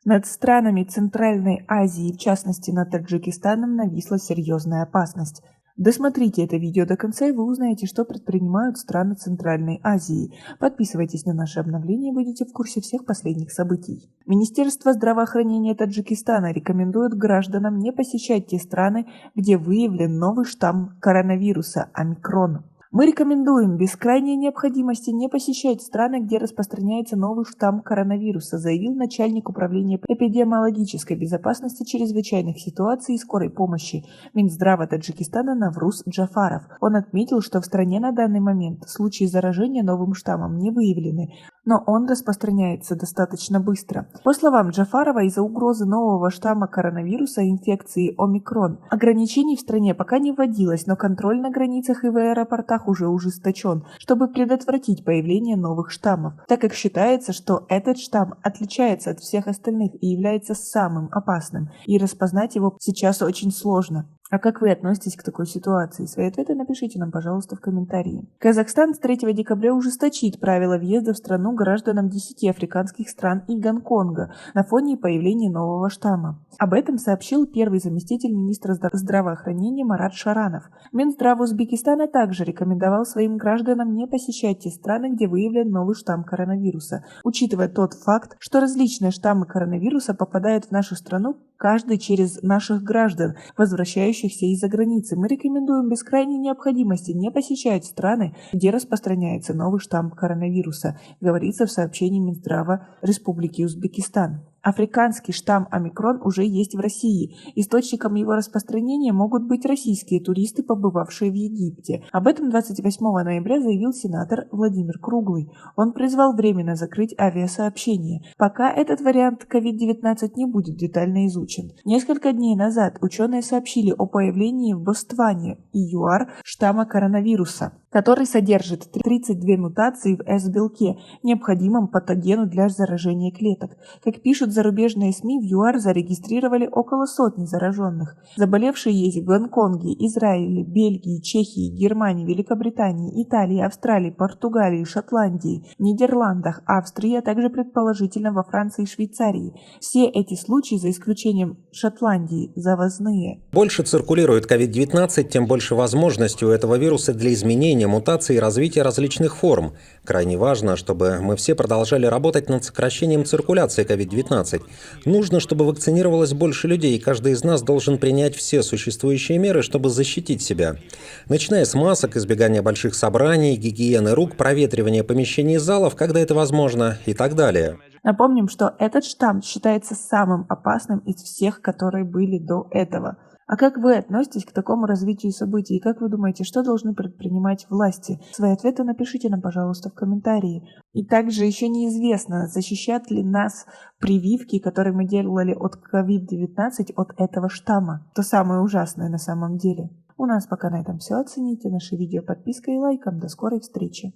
Над странами Центральной Азии, в частности над Таджикистаном, нависла серьезная опасность. Досмотрите это видео до конца, и вы узнаете, что предпринимают страны Центральной Азии. Подписывайтесь на наши обновления и будете в курсе всех последних событий. Министерство здравоохранения Таджикистана рекомендует гражданам не посещать те страны, где выявлен новый штамм коронавируса омикрон. Мы рекомендуем без крайней необходимости не посещать страны, где распространяется новый штамм коронавируса, заявил начальник управления эпидемиологической безопасности, чрезвычайных ситуаций и скорой помощи Минздрава Таджикистана Навруз Джафаров. Он отметил, что в стране на данный момент случаи заражения новым штаммом не выявлены, но он распространяется достаточно быстро. По словам Джафарова, из-за угрозы нового штамма коронавируса инфекции омикрон ограничений в стране пока не вводилось, но контроль на границах и в аэропортах уже ужесточен, чтобы предотвратить появление новых штаммов, так как считается, что этот штамм отличается от всех остальных и является самым опасным, и распознать его сейчас очень сложно. А как вы относитесь к такой ситуации? Свои ответы напишите нам, пожалуйста, в комментарии. Казахстан с 3 декабря ужесточит правила въезда в страну гражданам 10 африканских стран и Гонконга на фоне появления нового штамма. Об этом сообщил первый заместитель министра здравоохранения Марат Шаранов. Минздрав Узбекистана также рекомендовал своим гражданам не посещать те страны, где выявлен новый штамм коронавируса, учитывая тот факт, что различные штаммы коронавируса попадают в нашу страну каждый через наших граждан, возвращающихся из-за границы. Мы рекомендуем без крайней необходимости не посещать страны, где распространяется новый штамм коронавируса, говорится в сообщении Минздрава Республики Узбекистан. Африканский штамм омикрон уже есть в России. Источником его распространения могут быть российские туристы, побывавшие в Египте. Об этом 28 ноября заявил сенатор Владимир Круглый. Он призвал временно закрыть авиасообщение, пока этот вариант COVID-19 не будет детально изучен. Несколько дней назад ученые сообщили о появлении в Ботсване и ЮАР штамма коронавируса, который содержит 32 мутации в S-белке, необходимом патогену для заражения клеток. Как пишут зарубежные СМИ, в ЮАР зарегистрировали около сотни зараженных. Заболевшие есть в Гонконге, Израиле, Бельгии, Чехии, Германии, Великобритании, Италии, Австралии, Португалии, Шотландии, Нидерландах, Австрии, а также предположительно во Франции и Швейцарии. Все эти случаи, за исключением Шотландии, завозные. Больше циркулирует COVID-19, тем больше возможностей у этого вируса для изменения, мутации и развития различных форм. Крайне важно, чтобы мы все продолжали работать над сокращением циркуляции COVID-19. Нужно, чтобы вакцинировалось больше людей, и каждый из нас должен принять все существующие меры, чтобы защитить себя. Начиная с масок, избегания больших собраний, гигиены рук, проветривания помещений и залов, когда это возможно, и так далее. Напомним, что этот штамм считается самым опасным из всех, которые были до этого. А как вы относитесь к такому развитию событий? И как вы думаете, что должны предпринимать власти? Свои ответы напишите нам, пожалуйста, в комментарии. И также еще неизвестно, защищат ли нас прививки, которые мы делали от COVID-19, от этого штамма. То самое ужасное на самом деле. У нас пока на этом все. Оцените наше видео подпиской и лайком. До скорой встречи.